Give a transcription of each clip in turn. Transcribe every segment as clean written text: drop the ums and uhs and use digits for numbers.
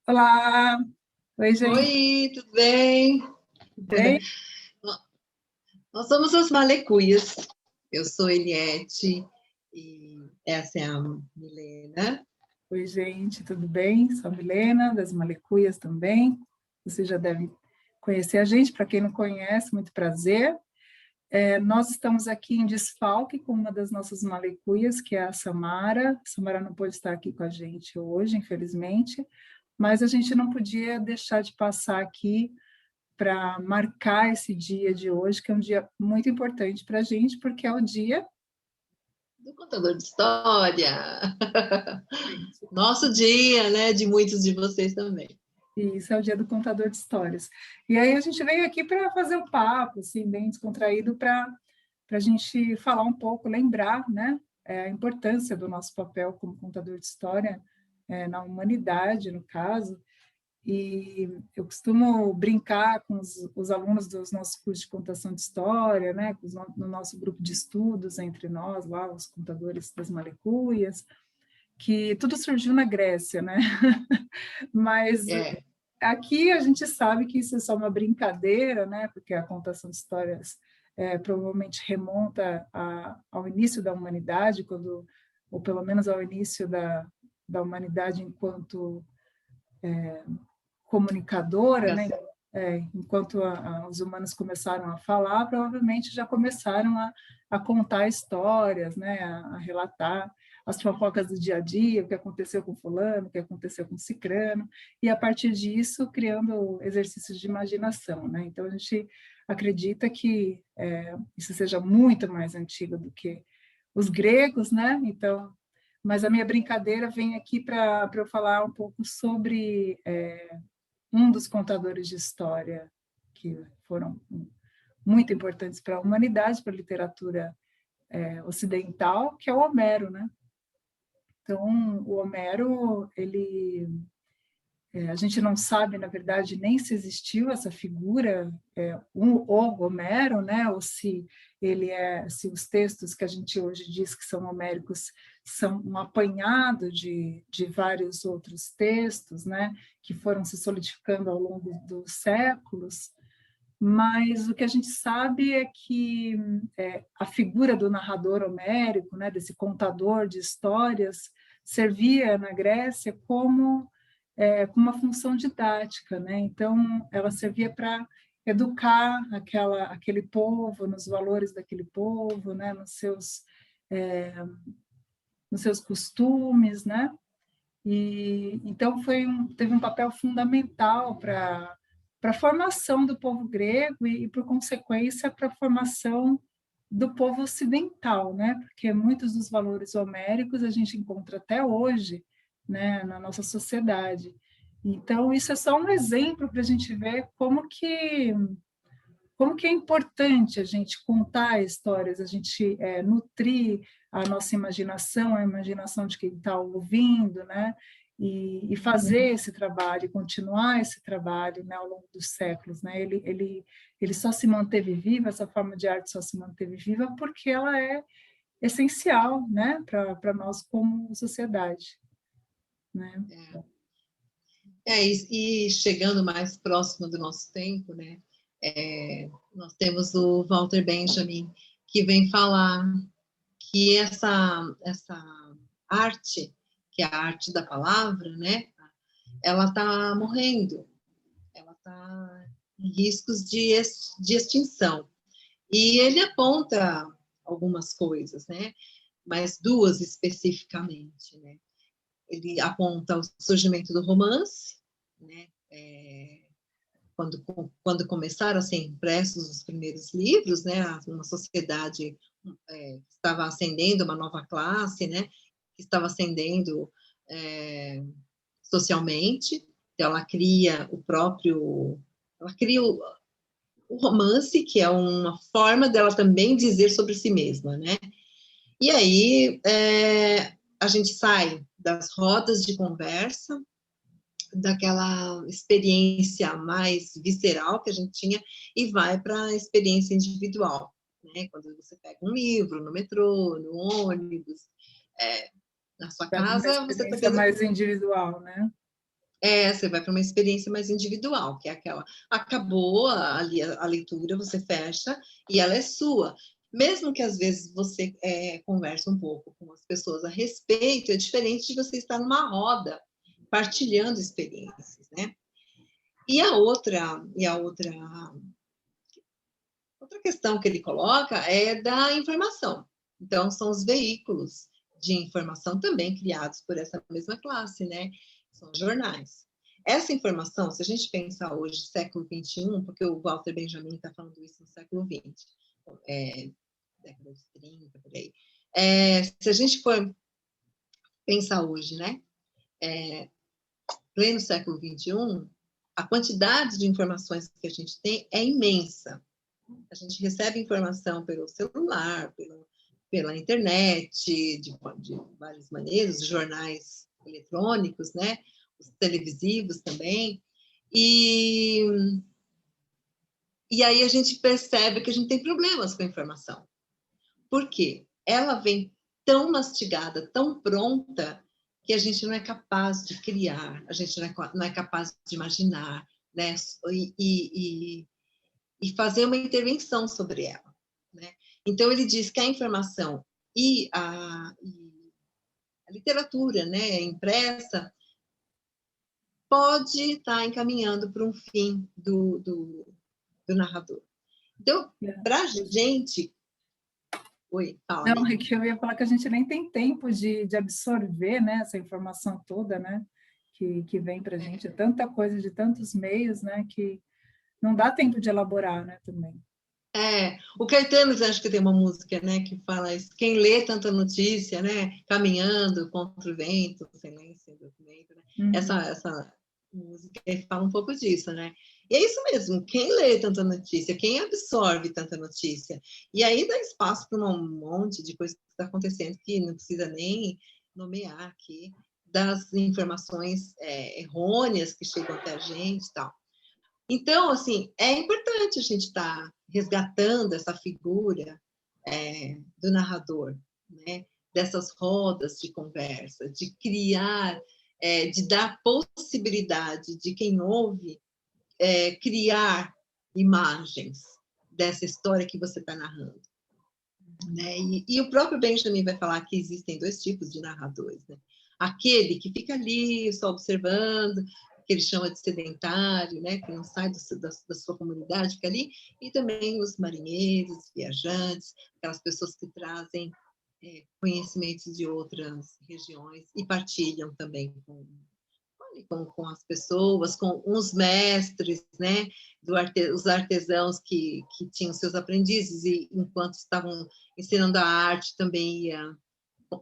Olá! Oi, gente, Oi, tudo bem? tudo bem? Nós somos as Malecuias. Eu sou Eliette e essa é a Milena. Oi, gente, tudo bem? Sou a Milena, das Malecuias também. Vocês já devem conhecer a gente, para quem não conhece, muito prazer. Nós estamos aqui em desfalque com uma das nossas Malecuias, que é a Samara. A Samara não pôde estar aqui com a gente hoje, infelizmente, mas a gente não podia deixar de passar aqui para marcar esse dia de hoje, que é um dia muito importante para a gente, porque é o dia. Do contador de história. Nosso dia, né? De muitos de vocês também. Isso é o dia do contador de histórias. E aí a gente veio aqui para fazer um papo, assim, bem descontraído, para a gente falar um pouco, lembrar, né, a importância do nosso papel como contador de história na humanidade, no caso. E eu costumo brincar com os alunos dos nossos cursos de contação de história, né, no nosso grupo de estudos entre nós, lá, os contadores das Malecuias, que tudo surgiu na Grécia, né? Mas É, aqui a gente sabe que isso é só uma brincadeira, né? Porque a contação de histórias provavelmente remonta ao início da humanidade, ou pelo menos ao início da humanidade enquanto comunicadora, né? Enquanto os humanos começaram a falar, provavelmente já começaram a contar histórias, né? A relatar as fofocas do dia a dia, o que aconteceu com fulano, o que aconteceu com cicrano, e a partir disso criando exercícios de imaginação, né? Então a gente acredita que isso seja muito mais antigo do que os gregos, né? Então, mas a minha brincadeira vem aqui para eu falar um pouco sobre um dos contadores de história que foram muito importantes para a humanidade, para a literatura ocidental, que é o Homero, né? Então, o Homero, a gente não sabe, na verdade, nem se existiu essa figura, o Homero, né? Ou se os textos que a gente hoje diz que são homéricos são um apanhado de vários outros textos, né? Que foram se solidificando ao longo dos séculos. Mas o que a gente sabe é que a figura do narrador homérico, né? Desse contador de histórias, servia na Grécia com uma função didática, né? Então, ela servia para educar aquele povo, nos valores daquele povo, né? Nos seus costumes, né? E então teve um papel fundamental para a formação do povo grego e por consequência, para a formação do povo ocidental, né? Porque muitos dos valores homéricos a gente encontra até hoje, né, na nossa sociedade. Então, isso é só um exemplo para a gente ver como que é importante a gente contar histórias, a gente nutrir a nossa imaginação, a imaginação de quem está ouvindo, né? E fazer esse trabalho, continuar esse trabalho, né, ao longo dos séculos, né? Ele só se manteve vivo, essa forma de arte só se manteve viva porque ela é essencial, né, para nós como sociedade, né? e chegando mais próximo do nosso tempo, né? Nós temos o Walter Benjamin, que vem falar que essa arte, que é a arte da palavra, né? Ela está morrendo, ela está em riscos de extinção. E ele aponta algumas coisas, né? Mas duas especificamente, né? Ele aponta o surgimento do romance, né? Quando começaram a ser impressos os primeiros livros, né? Uma sociedade estava ascendendo, uma nova classe, né? Que estava ascendendo socialmente. Então, ela cria o romance, que é uma forma dela também dizer sobre si mesma, né? E aí a gente sai das rodas de conversa, daquela experiência mais visceral que a gente tinha e vai para a experiência individual, né? Quando você pega um livro no metrô, no ônibus, na sua Uma casa, você está experiência fazendo mais individual, né? Você vai para uma experiência mais individual, que é aquela, acabou ali a leitura, você fecha e ela é sua. Mesmo que às vezes você converse um pouco com as pessoas a respeito, é diferente de você estar numa roda, partilhando experiências, né? E a outra questão que ele coloca é da informação. Então, são os veículos de informação também criados por essa mesma classe, né? São jornais. Essa informação, se a gente pensar hoje, século XXI, porque o Walter Benjamin está falando isso no século XX, década de 30, por aí. Se a gente for pensar hoje, né? Pleno século XXI, a quantidade de informações que a gente tem é imensa. A gente recebe informação pelo celular, pela internet, de várias maneiras, os jornais eletrônicos, né? Os televisivos também. E aí a gente percebe que a gente tem problemas com a informação. Por quê? Ela vem tão mastigada, tão pronta, que a gente não é capaz de criar, a gente não é capaz de imaginar, né? E fazer uma intervenção sobre ela, né? Então, ele diz que a informação e a literatura, né, impressa, pode estar encaminhando para um fim do narrador. Então, para a gente... Oi, fala, Não, é amiga. que eu ia falar que a gente nem tem tempo de absorver, né, essa informação toda, né, que vem para a gente, tanta coisa de tantos meios, né, que não dá tempo de elaborar, né, também. O Caetano, acho que tem uma música, né, que fala isso, quem lê tanta notícia, né, caminhando contra o vento, silêncio, documento, né? Essa música fala um pouco disso, né? E é isso mesmo, quem lê tanta notícia, quem absorve tanta notícia, e aí dá espaço para um monte de coisa que está acontecendo que não precisa nem nomear aqui, das informações errôneas que chegam até a gente e tal. Então, assim, é importante a gente estar resgatando essa figura do narrador, né? Dessas rodas de conversa, de criar, de dar possibilidade de quem ouve criar imagens dessa história que você está narrando. Né? E o próprio Benjamin vai falar que existem dois tipos de narradores, né? Aquele que fica ali só observando, que ele chama de sedentário, né? Que não sai da sua comunidade, fica ali, e também os marinheiros, viajantes, aquelas pessoas que trazem conhecimentos de outras regiões e partilham também com as pessoas, com os mestres, né, os artesãos que tinham seus aprendizes e, enquanto estavam ensinando a arte, também ia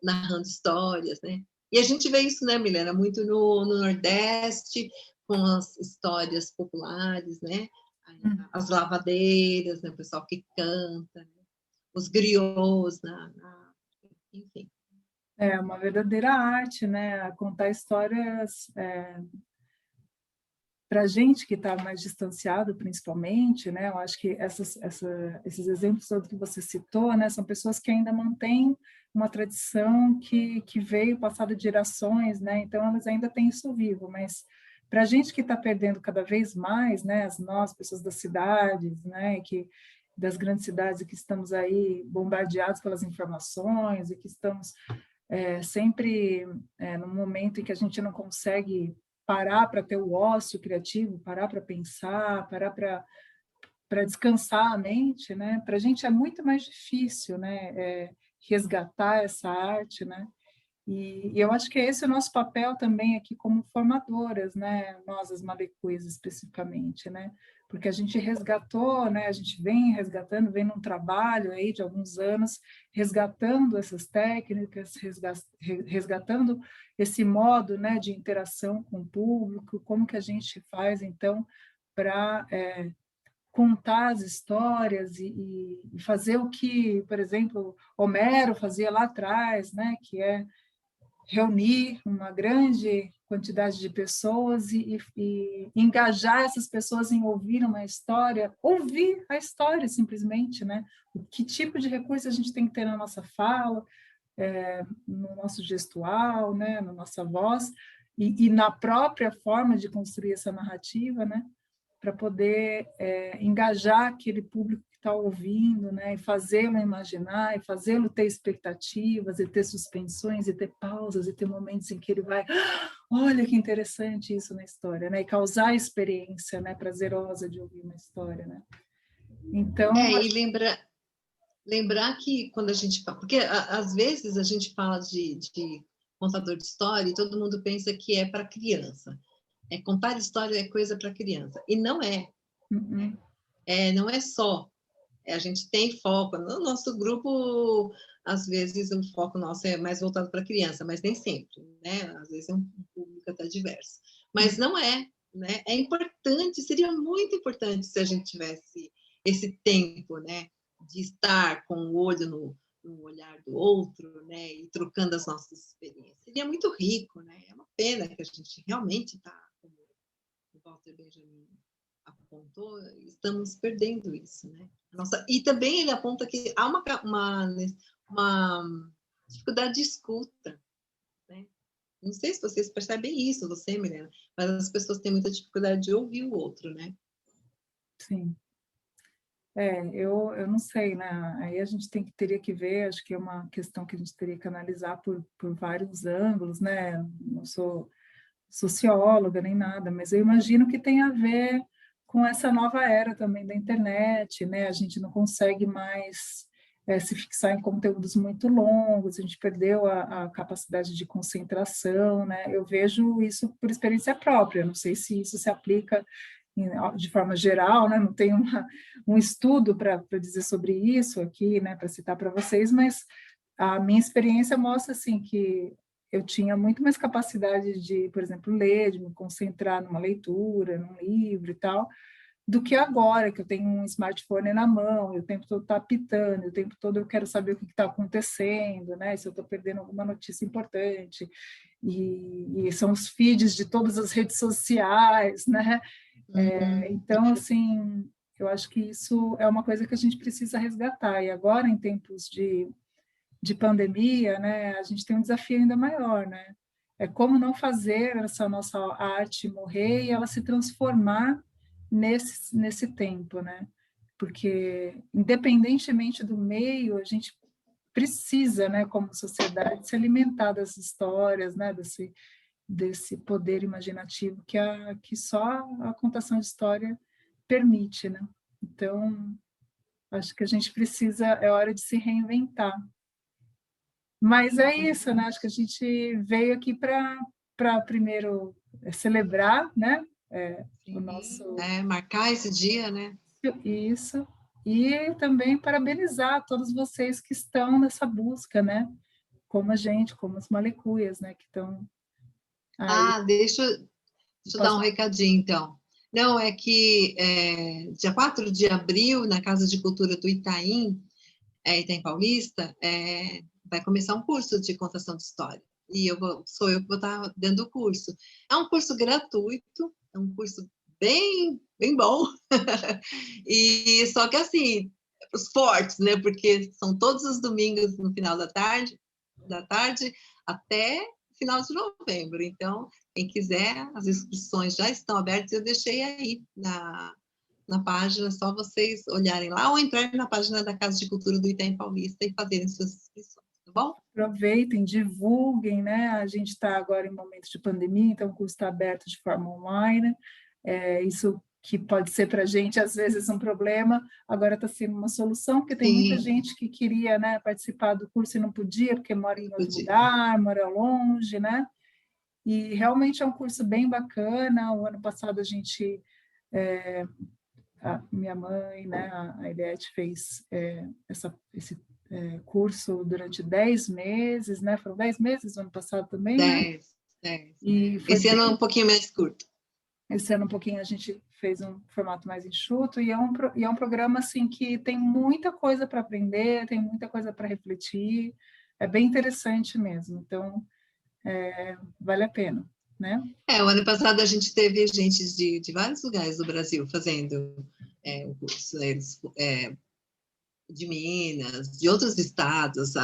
narrando histórias, né? E a gente vê isso, né, Milena, muito no Nordeste, com as histórias populares, né? As lavadeiras, né? O pessoal que canta, né? Os griots, enfim. É uma verdadeira arte, né? Contar histórias para a gente que está mais distanciado, principalmente, né? Eu acho que esses exemplos todos que você citou, né? São pessoas que ainda mantêm uma tradição que veio passada de gerações, né? Então, elas ainda têm isso vivo, mas para a gente que está perdendo cada vez mais, né? Nós, pessoas das cidades, né? Das grandes cidades, que estamos aí bombardeados pelas informações e que estamos sempre num momento em que a gente não consegue parar para ter o ócio criativo, parar para pensar, parar para descansar a mente, né? Para a gente é muito mais difícil, né? Resgatar essa arte, né? E eu acho que esse é o nosso papel também aqui como formadoras, né? Nós, as Malecuis, especificamente, né? Porque a gente resgatou, né? A gente vem resgatando, vem num trabalho aí de alguns anos, resgatando essas técnicas, resgatando esse modo, né, de interação com o público, como que a gente faz, então, para contar as histórias e fazer o que, por exemplo, Homero fazia lá atrás, né? Que é reunir uma grande quantidade de pessoas e engajar essas pessoas em ouvir uma história, ouvir a história simplesmente, né? Que tipo de recurso a gente tem que ter na nossa fala, no nosso gestual, né? Na nossa voz, e na própria forma de construir essa narrativa, né? Para poder engajar aquele público que está ouvindo, né? E fazê-lo imaginar, e fazê-lo ter expectativas, e ter suspensões, e ter pausas, e ter momentos em que ele vai, olha que interessante isso na história, né? E causar a experiência, né? Prazerosa de ouvir uma história, né? Então... E lembrar que quando a gente fala... Porque, às vezes, a gente fala de contador de história e todo mundo pensa que é para criança. Contar história é coisa para criança. E não é. Uhum. Não é só. A gente tem foco. No nosso grupo, às vezes, o foco nosso é mais voltado para criança, mas nem sempre, né? Às vezes é um público até diverso. Mas não é, né? É importante, seria muito importante se a gente tivesse esse tempo, né? De estar com o olho no olhar do outro, né? E trocando as nossas experiências. Seria muito rico, né? É uma pena que a gente realmente está, como o Walter Benjamin apontou, estamos perdendo isso, né? E também ele aponta que há uma dificuldade de escuta, né? Não sei se vocês percebem isso, você, Milena, mas as pessoas têm muita dificuldade de ouvir o outro, né? Sim. Eu não sei, né? Aí a gente teria que ver, acho que é uma questão que a gente teria que analisar por vários ângulos, né? Não sou socióloga nem nada, mas eu imagino que tem a ver com essa nova era também da internet, né? A gente não consegue mais se fixar em conteúdos muito longos, a gente perdeu a capacidade de concentração, né? Eu vejo isso por experiência própria, não sei se isso se aplica de forma geral, né? Não tenho um estudo para dizer sobre isso aqui, né? Para citar para vocês, mas a minha experiência mostra assim que eu tinha muito mais capacidade de, por exemplo, ler, de me concentrar numa leitura, num livro e tal, do que agora, que eu tenho um smartphone na mão, e o tempo todo está apitando, o tempo todo eu quero saber o que está acontecendo, né? Se eu estou perdendo alguma notícia importante, e são os feeds de todas as redes sociais, né? Então, assim, eu acho que isso é uma coisa que a gente precisa resgatar, e agora, em tempos de pandemia, né, a gente tem um desafio ainda maior, né? É como não fazer essa nossa arte morrer e ela se transformar nesse tempo, né? Porque, independentemente do meio, a gente precisa, né, como sociedade, se alimentar das histórias, né, desse poder imaginativo que só a contação de história permite, né? Então, acho que a gente precisa, é hora de se reinventar. Mas é isso, né? Acho que a gente veio aqui para primeiro celebrar, né? O nosso... marcar esse dia, né? Isso. E também parabenizar todos vocês que estão nessa busca, né? Como a gente, como as malecuias, né? Que estão aí. Deixa eu dar um recadinho, então. Não, é que dia 4 de abril, na Casa de Cultura do Itaim Paulista, vai começar um curso de contação de história. E sou eu que vou estar dando o curso. É um curso gratuito, é um curso bem, bem bom. E só que assim, os fortes, né? Porque são todos os domingos no final da tarde até final de novembro. Então, quem quiser, as inscrições já estão abertas. Eu deixei aí na página, é só vocês olharem lá ou entrarem na página da Casa de Cultura do Itaim Paulista e fazerem suas inscrições, tá bom? Aproveitem, divulguem, né? A gente está agora em momento de pandemia, então o curso está aberto de forma online. Isso que pode ser para a gente, às vezes, um problema, agora está sendo uma solução, porque tem muita gente que queria, né, participar do curso e não podia, porque mora em outro lugar, mora longe, né? E realmente é um curso bem bacana. O ano passado a gente... a minha mãe, né, a Eliette, fez esse curso durante 10 meses, né? Foram 10 meses no ano passado também, 10. E esse ano é um pouquinho mais curto. Esse ano um pouquinho a gente fez um formato mais enxuto, e é um programa assim que tem muita coisa para aprender, tem muita coisa para refletir, é bem interessante mesmo, então vale a pena, né? O ano passado a gente teve gente de vários lugares do Brasil fazendo o curso, de Minas, de outros estados,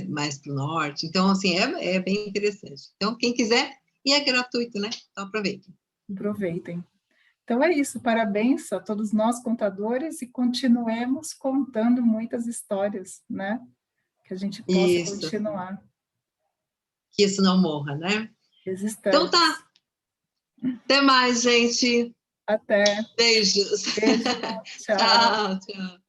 mais para o norte. Então, assim, é bem interessante. Então, quem quiser, e é gratuito, né? Então aproveitem. Aproveitem. Então é isso, parabéns a todos nós contadores e continuemos contando muitas histórias, né? Que a gente possa Isso, continuar que isso não morra, né? existindo. Então tá. Até mais, gente. Até. Beijos. Beijo. Tchau. Tchau, tchau.